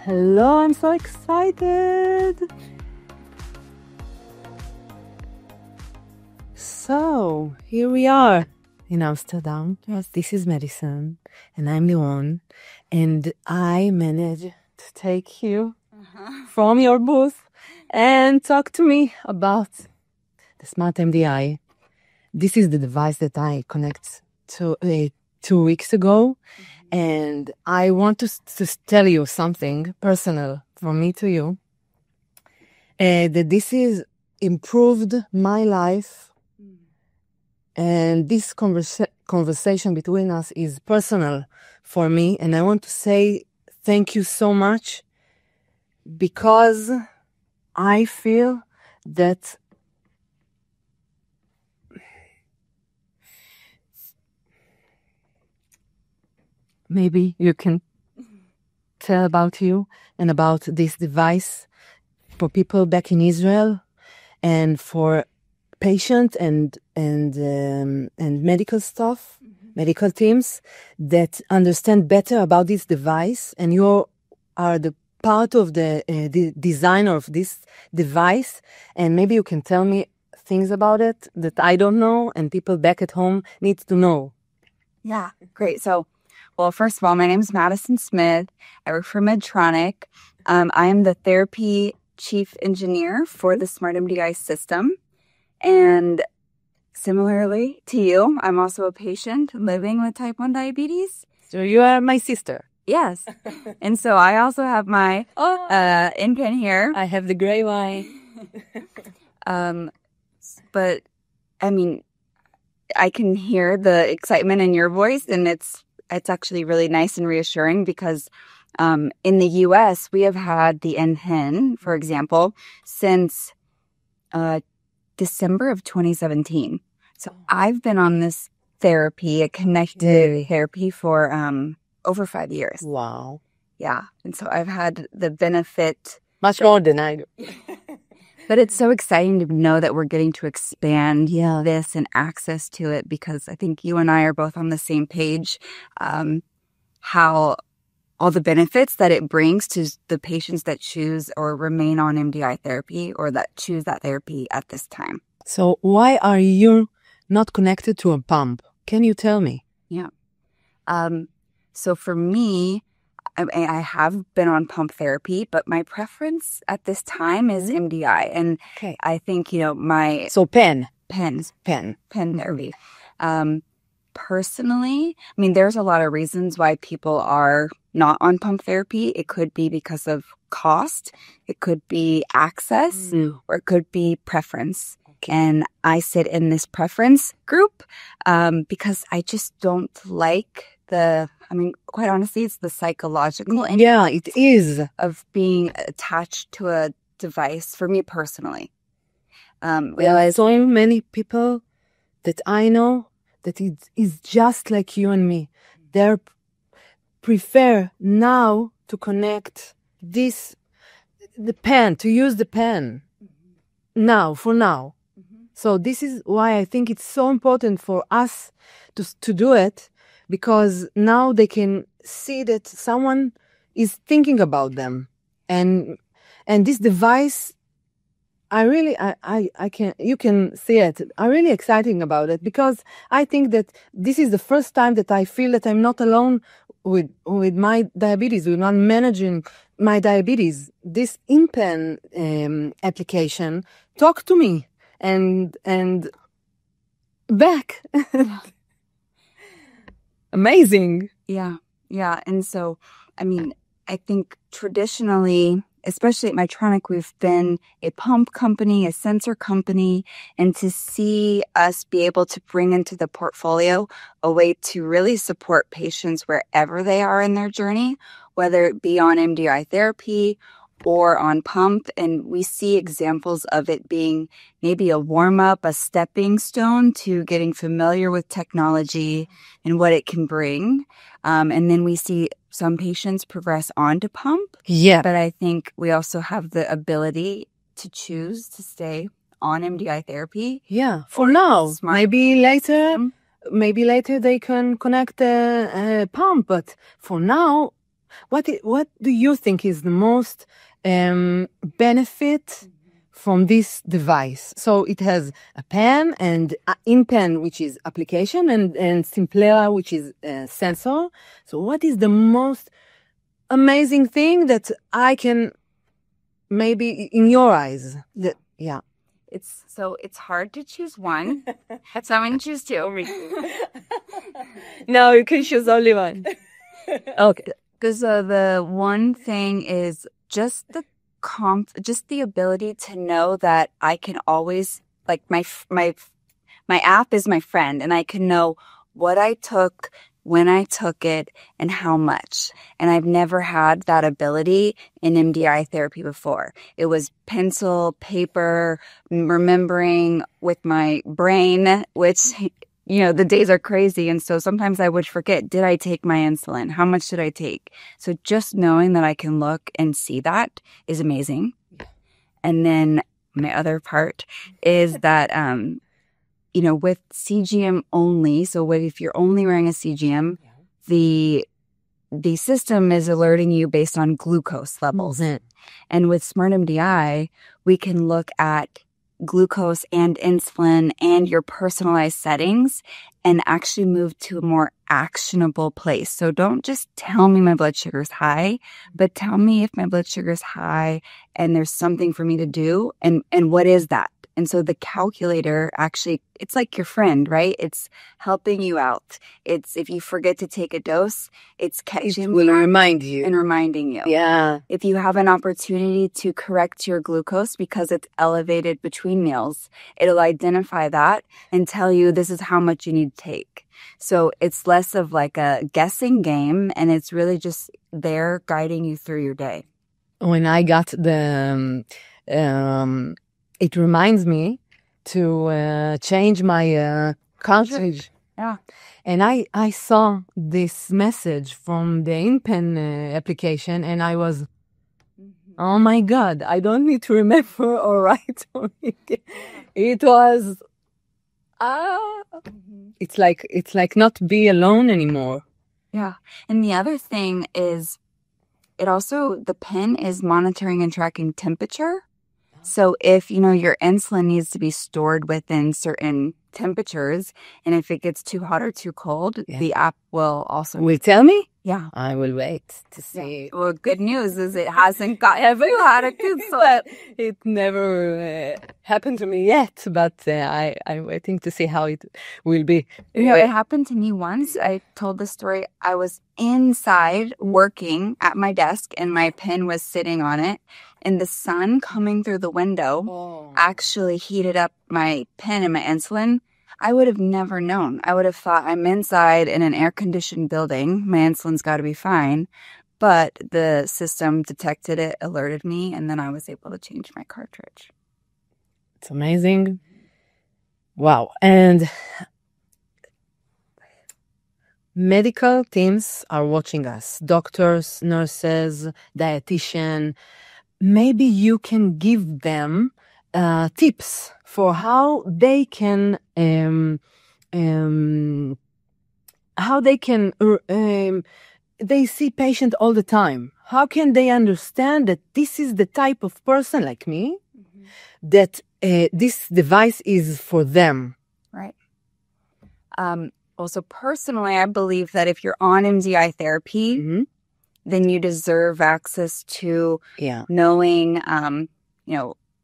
Hello, I'm so excited. So, here we are in Amsterdam. Yes, this is Madison, and I'm Liron, and I managed to take you from your booth and talk to me about the Smart MDI. This is the device that I connect to 2 weeks ago, and I want to tell you something personal from me to you, that this is improved my life, and this conversation between us is personal for me, and I want to say thank you so much, because I feel that maybe you can tell about you and about this device for people back in Israel, and for patients and medical staff, medical teams that understand better about this device. And you are the part of the designer of this device, and maybe you can tell me things about it that I don't know and people back at home need to know. Yeah, great. So, well, first of all, my name is Madison Smith. I work for Medtronic. I am the therapy chief engineer for the Smart MDI system. And similarly to you, I'm also a patient living with type 1 diabetes. So you are my sister. Yes. And so I also have my InPen here. I have the gray one. But, I mean, I can hear the excitement in your voice, and it's actually really nice and reassuring, because in the U.S., we have had the InPen, for example, since December of 2017. So I've been on this therapy, a connected therapy, for over 5 years. Wow. Yeah. And so I've had the benefit. Much more than I do. But it's so exciting to know that we're getting to expand this and access to it, because I think you and I are both on the same page, how all the benefits that it brings to the patients that choose or remain on MDI therapy, or that choose that therapy at this time. So why are you not connected to a pump? Can you tell me? Yeah. So for me, I have been on pump therapy, but my preference at this time is MDI. And I think, So pen therapy. Personally, I mean, there's a lot of reasons why people are not on pump therapy. It could be because of cost, it could be access, or it could be preference. And I sit in this preference group because I just don't like quite honestly, it's the psychological it is of being attached to a device for me personally. So many people that I know that it is just like you and me. They prefer now to connect to use the pen for now. So this is why I think it's so important for us to do it, because now they can see that someone is thinking about them, and this device, you can see it. I'm really excited about it, because I think that this is the first time that I feel that I'm not alone with my diabetes, with not managing my diabetes. This InPen application talk to me and back. Amazing. Yeah. And so, I mean, I think traditionally, especially at Medtronic, we've been a pump company, a sensor company, and to see us be able to bring into the portfolio a way to really support patients wherever they are in their journey, whether it be on MDI therapy or on pump. And we see examples of it being maybe a warm-up, a stepping stone to getting familiar with technology and what it can bring. And then we see some patients progress on to pump. Yeah. But I think we also have the ability to choose to stay on MDI therapy. Yeah, for now. Maybe later they can connect a pump. But for now, What do you think is the most benefit from this device? So it has a pen and InPen, which is application, and Simplera, which is sensor. So what is the most amazing thing that I can, maybe in your eyes, yeah. It's hard to choose one. So I'm going to choose two. No, you can choose only one. Okay. Because the one thing is just the ability to know that I can always, like, my app is my friend, and I can know what I took, when I took it, and how much. And I've never had that ability in MDI therapy before. It was pencil, paper, remembering with my brain, which, the days are crazy. And so sometimes I would forget, did I take my insulin? How much did I take? So just knowing that I can look and see that is amazing. And then my other part is that, with CGM only, so if you're only wearing a CGM, the system is alerting you based on glucose levels. Mm-hmm. And with Smart MDI, we can look at glucose and insulin and your personalized settings and actually move to a more actionable place. So don't just tell me my blood sugar is high, but tell me if my blood sugar is high and there's something for me to do, and what is that? And so the calculator actually, it's like your friend, right? It's helping you out. It's, if you forget to take a dose, it's catching you. It will remind you. And reminding you. Yeah. If you have an opportunity to correct your glucose because it's elevated between meals, it'll identify that and tell you this is how much you need to take. So it's less of like a guessing game, and it's really just there guiding you through your day. When I got it reminds me to change my cartridge. Yeah. And I saw this message from the InPen application, and I was, oh my God, I don't need to remember or write. It was, it's like not be alone anymore. Yeah. And the other thing is, the pen is monitoring and tracking temperature. So if, your insulin needs to be stored within certain temperatures, and if it gets too hot or too cold, the app will also... Will tell me? Yeah. I will wait to see. Yeah. Well, good news is it hasn't got ever hot or too cold. It never happened to me yet, but I'm waiting to see how it will be. It happened to me once. I told the story. I was inside working at my desk, and my pen was sitting on it. And the sun coming through the window actually heated up my pen and my insulin. I would have never known. I would have thought, I'm inside in an air-conditioned building. My insulin's got to be fine. But the system detected it, alerted me, and then I was able to change my cartridge. It's amazing. Wow. And medical teams are watching us. Doctors, nurses, dietitian. Maybe you can give them tips for how they can they see patient all the time. How can they understand that this is the type of person like me that this device is for them? Right. Also, personally, I believe that if you're on MDI therapy, then you deserve access to knowing,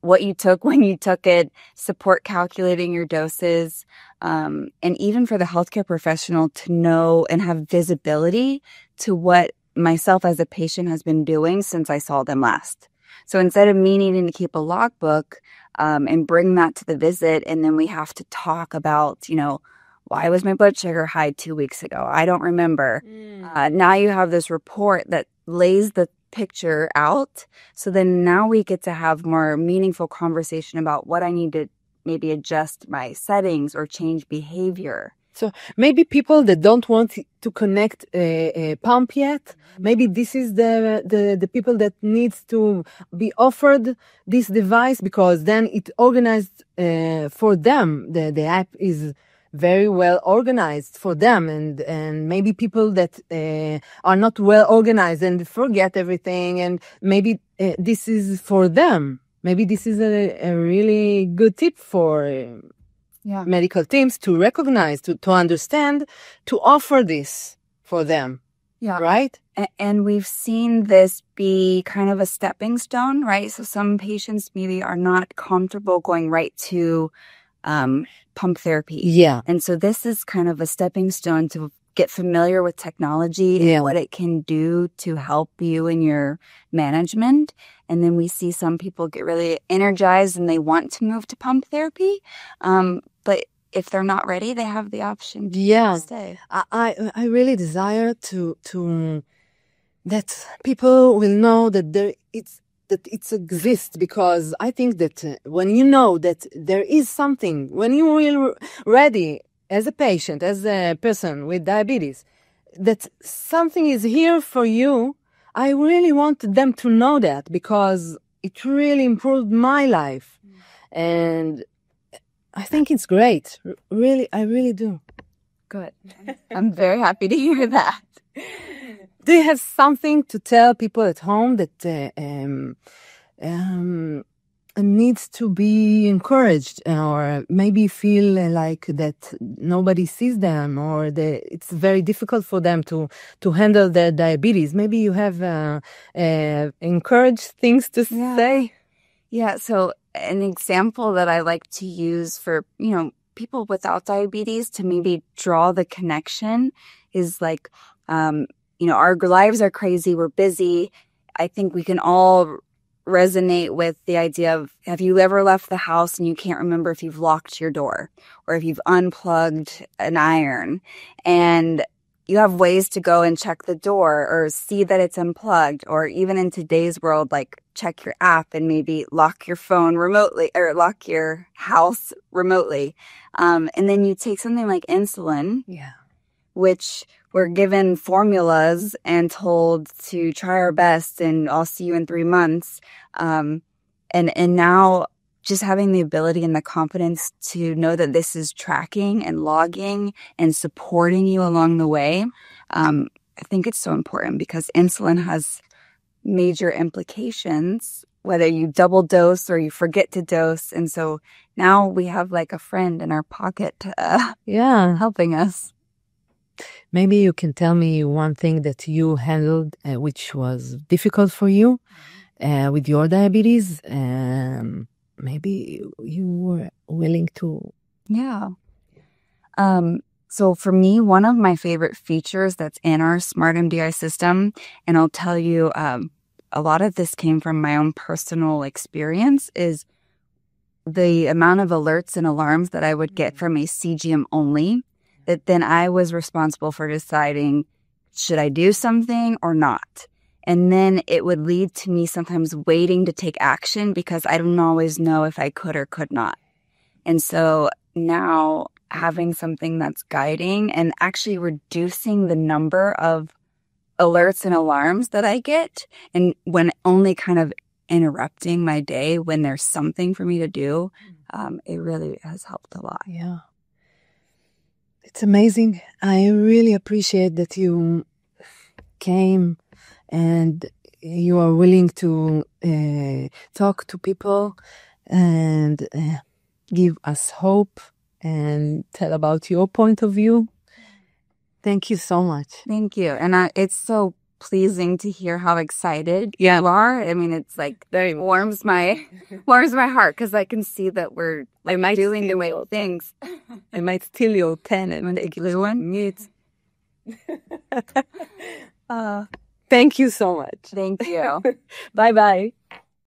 what you took, when you took it, support calculating your doses, and even for the healthcare professional to know and have visibility to what myself as a patient has been doing since I saw them last. So instead of me needing to keep a logbook and bring that to the visit, and then we have to talk about, why was my blood sugar high 2 weeks ago? I don't remember. Now you have this report that lays the picture out. So then now we get to have more meaningful conversation about what I need to maybe adjust my settings or change behavior. So maybe people that don't want to connect a pump yet, maybe this is the people that needs to be offered this device, because then it organized for them. The app is very well organized for them, and maybe people that are not well organized and forget everything, and maybe this is for them. Maybe this is a really good tip for medical teams to recognize, to understand, to offer this for them. Yeah. Right? And we've seen this be kind of a stepping stone, right? So some patients maybe are not comfortable going right to pump therapy. Yeah. And so this is kind of a stepping stone to get familiar with technology and what it can do to help you in your management. And then we see some people get really energized and they want to move to pump therapy. But if they're not ready, they have the option to stay. I really desire to that people will know that it exists, because I think that when you know that there is something, when you will ready as a patient, as a person with diabetes, that something is here for you, I really want them to know that, because it really improved my life. And I think it's great. Really, I really do. Good. I'm very happy to hear that. Do you have something to tell people at home that needs to be encouraged, or maybe feel like that nobody sees them, or it's very difficult for them to handle their diabetes? Maybe you have encouraged things to say? Yeah, so an example that I like to use for, people without diabetes to maybe draw the connection is like, our lives are crazy, we're busy. I think we can all resonate with the idea of, have you ever left the house and you can't remember if you've locked your door or if you've unplugged an iron, and you have ways to go and check the door or see that it's unplugged, or even in today's world, like check your app and maybe lock your phone remotely or lock your house remotely. And then you take something like insulin, which we're given formulas and told to try our best and I'll see you in 3 months. And now just having the ability and the confidence to know that this is tracking and logging and supporting you along the way. I think it's so important because insulin has major implications, whether you double dose or you forget to dose. And so now we have like a friend in our pocket helping us. Maybe you can tell me one thing that you handled which was difficult for you with your diabetes. Maybe you were willing to. Yeah. So for me, one of my favorite features that's in our Smart MDI system, and I'll tell you, a lot of this came from my own personal experience, is the amount of alerts and alarms that I would get from a CGM only, that then I was responsible for deciding, should I do something or not? And then it would lead to me sometimes waiting to take action because I don't always know if I could or could not. And so now having something that's guiding and actually reducing the number of alerts and alarms that I get, and when only kind of interrupting my day when there's something for me to do, it really has helped a lot. Yeah. It's amazing. I really appreciate that you came and you are willing to talk to people and give us hope and tell about your point of view. Thank you so much. Thank you. And it's so pleasing to hear how excited you are. I mean, it's like warms my heart because I can see that we're doing the right things. I might steal your pen and take it. Thank you so much. Thank you. Bye-bye.